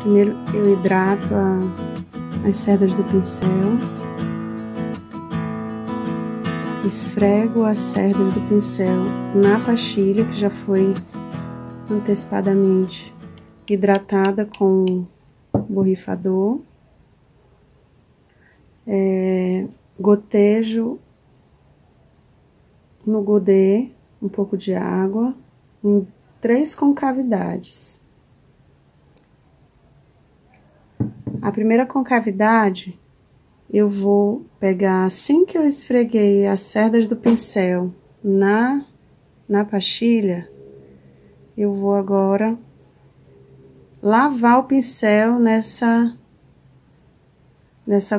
Primeiro eu hidrato as cerdas do pincel. Esfrego as cerdas do pincel na pastilha, que já foi antecipadamente hidratada com borrifador. Gotejo no godê um pouco de água em 3 concavidades. A primeira concavidade eu vou pegar, assim que eu esfreguei as cerdas do pincel na pastilha, eu vou agora lavar o pincel nessa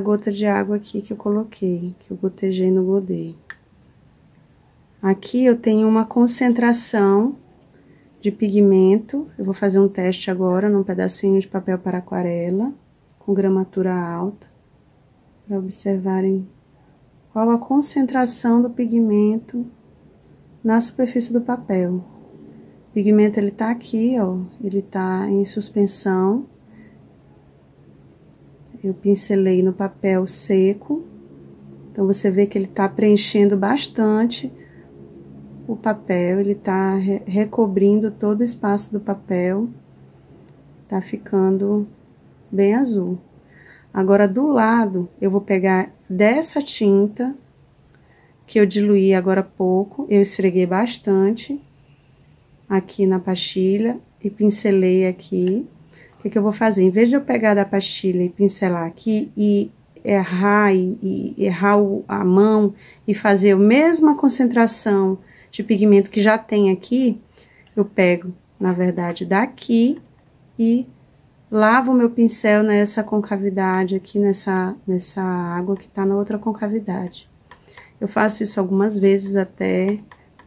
gota de água aqui que eu coloquei, que eu gotejei no godê. Aqui eu tenho uma concentração de pigmento. Eu vou fazer um teste agora num pedacinho de papel para aquarela, com gramatura alta, para observarem qual a concentração do pigmento na superfície do papel. O pigmento, ele tá aqui, ó, ele tá em suspensão. Eu pincelei no papel seco, então você vê que ele tá preenchendo bastante o papel, ele tá recobrindo todo o espaço do papel, tá ficando bem azul. Agora, do lado, eu vou pegar dessa tinta, que eu diluí agora há pouco, eu esfreguei bastante aqui na pastilha e pincelei aqui. O que eu vou fazer? Em vez de eu pegar da pastilha e pincelar aqui e errar a mão e fazer a mesma concentração de pigmento que já tem aqui, eu pego, na verdade, daqui e lavo o meu pincel nessa concavidade aqui, nessa água que tá na outra concavidade. Eu faço isso algumas vezes até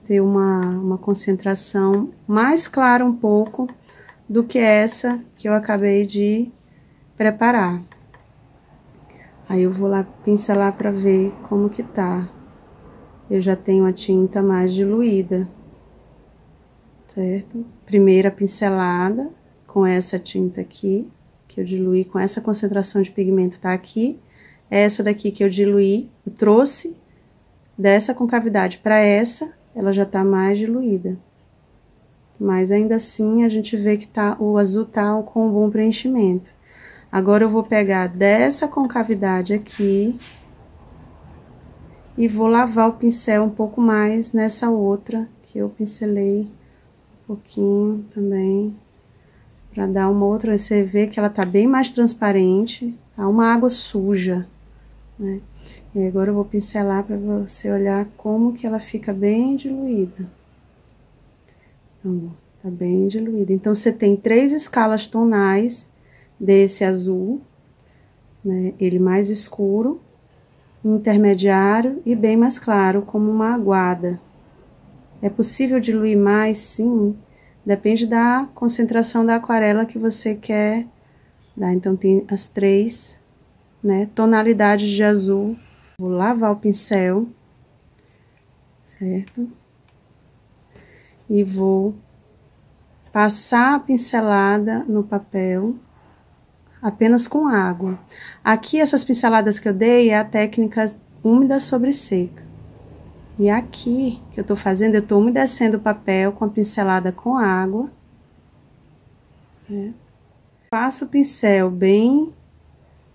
ter uma concentração mais clara um pouco do que essa que eu acabei de preparar. Aí eu vou lá pincelar para ver como que tá. Eu já tenho a tinta mais diluída, certo? Primeira pincelada com essa tinta aqui, que eu diluí com essa concentração de pigmento, tá aqui. Essa daqui que eu diluí, eu trouxe dessa concavidade para essa, ela já tá mais diluída. Mas ainda assim a gente vê que o azul tá com um bom preenchimento. Agora eu vou pegar dessa concavidade aqui e vou lavar o pincel um pouco mais nessa outra que eu pincelei um pouquinho também, para dar uma outra. Você vê que ela tá bem mais transparente, tá uma água suja, né? E agora eu vou pincelar para você olhar como que ela fica bem diluída. Então, tá bem diluída. Então, você tem 3 escalas tonais desse azul, né? Ele mais escuro, intermediário e bem mais claro, como uma aguada. É possível diluir mais? Sim, depende da concentração da aquarela que você quer dar. Então, tem as 3, né, tonalidades de azul. Vou lavar o pincel, certo? E vou passar a pincelada no papel, apenas com água. Aqui, essas pinceladas que eu dei é a técnica úmida sobre seca. E aqui, que eu tô fazendo, eu tô umedecendo o papel com a pincelada com água, né? Passo o pincel bem,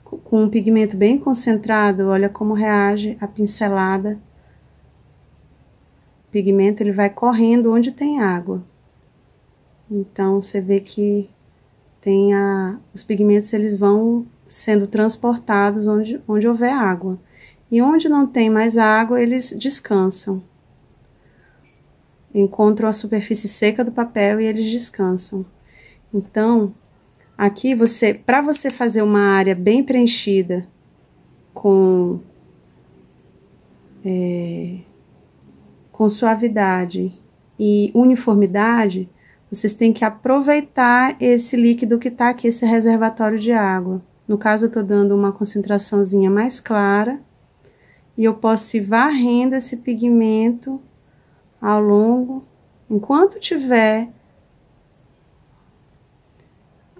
com um pigmento bem concentrado, olha como reage a pincelada. O pigmento, ele vai correndo onde tem água. Então, você vê que tem os pigmentos, eles vão sendo transportados onde houver água. E onde não tem mais água, eles descansam. Encontram a superfície seca do papel e eles descansam. Então, aqui para você fazer uma área bem preenchida com suavidade e uniformidade, vocês têm que aproveitar esse líquido que tá aqui, esse reservatório de água. No caso, eu tô dando uma concentraçãozinha mais clara, e eu posso ir varrendo esse pigmento ao longo, enquanto tiver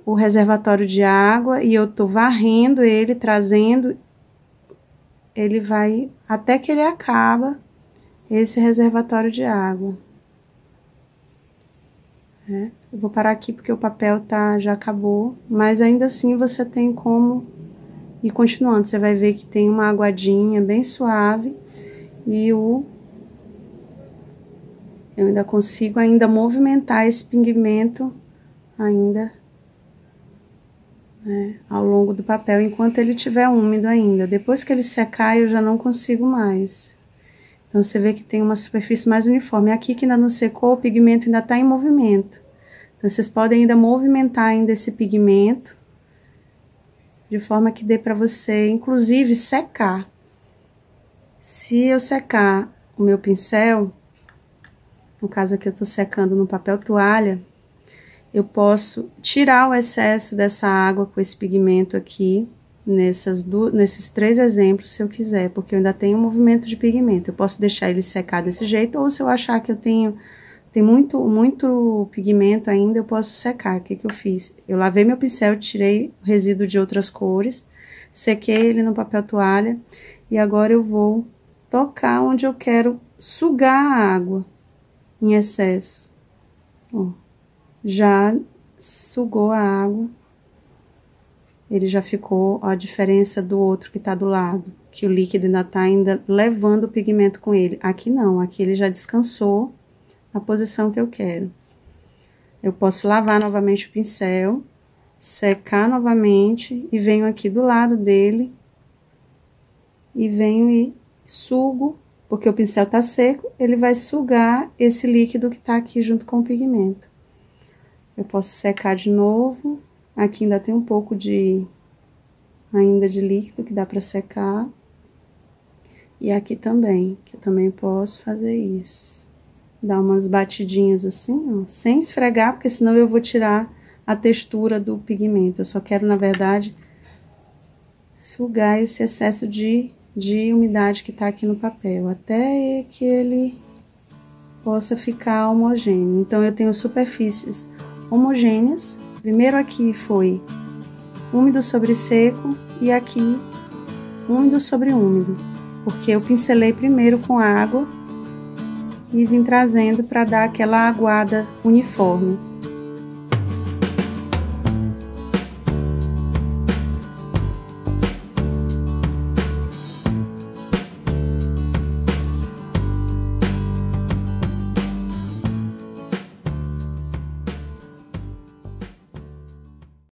o reservatório de água e eu tô varrendo ele, trazendo, ele vai até que ele acaba esse reservatório de água. Eu vou parar aqui porque o papel já acabou, mas ainda assim você tem como ir continuando. Você vai ver que tem uma aguadinha bem suave e eu ainda consigo movimentar esse pigmento ainda, ao longo do papel, enquanto ele estiver úmido ainda. Depois que ele secar, eu já não consigo mais. Então, você vê que tem uma superfície mais uniforme. Aqui que ainda não secou, o pigmento ainda está em movimento. Então, vocês podem ainda movimentar ainda esse pigmento, de forma que dê para você, inclusive, secar. Se eu secar o meu pincel, no caso aqui eu tô secando no papel toalha, eu posso tirar o excesso dessa água com esse pigmento aqui, nesses 3 exemplos, se eu quiser, porque eu ainda tenho um movimento de pigmento. Eu posso deixar ele secar desse jeito, ou se eu achar que tem muito pigmento ainda, eu posso secar. O que que eu fiz? Eu lavei meu pincel, tirei o resíduo de outras cores, sequei ele no papel toalha, e agora eu vou tocar onde eu quero sugar a água em excesso. Ó, já sugou a água. Ele já ficou, ó, a diferença do outro que tá do lado, que o líquido ainda tá levando o pigmento com ele. Aqui não, aqui ele já descansou na posição que eu quero. Eu posso lavar novamente o pincel, secar novamente e venho aqui do lado dele e venho e sugo, porque o pincel tá seco, ele vai sugar esse líquido que tá aqui junto com o pigmento. Eu posso secar de novo. Aqui ainda tem um pouco de líquido que dá pra secar. E aqui também, que eu também posso fazer isso. Dar umas batidinhas assim, ó, sem esfregar, porque senão eu vou tirar a textura do pigmento. Eu só quero, na verdade, sugar esse excesso de umidade que tá aqui no papel, até que ele possa ficar homogêneo. Então, eu tenho superfícies homogêneas. Primeiro aqui foi úmido sobre seco e aqui úmido sobre úmido, porque eu pincelei primeiro com água e vim trazendo para dar aquela aguada uniforme.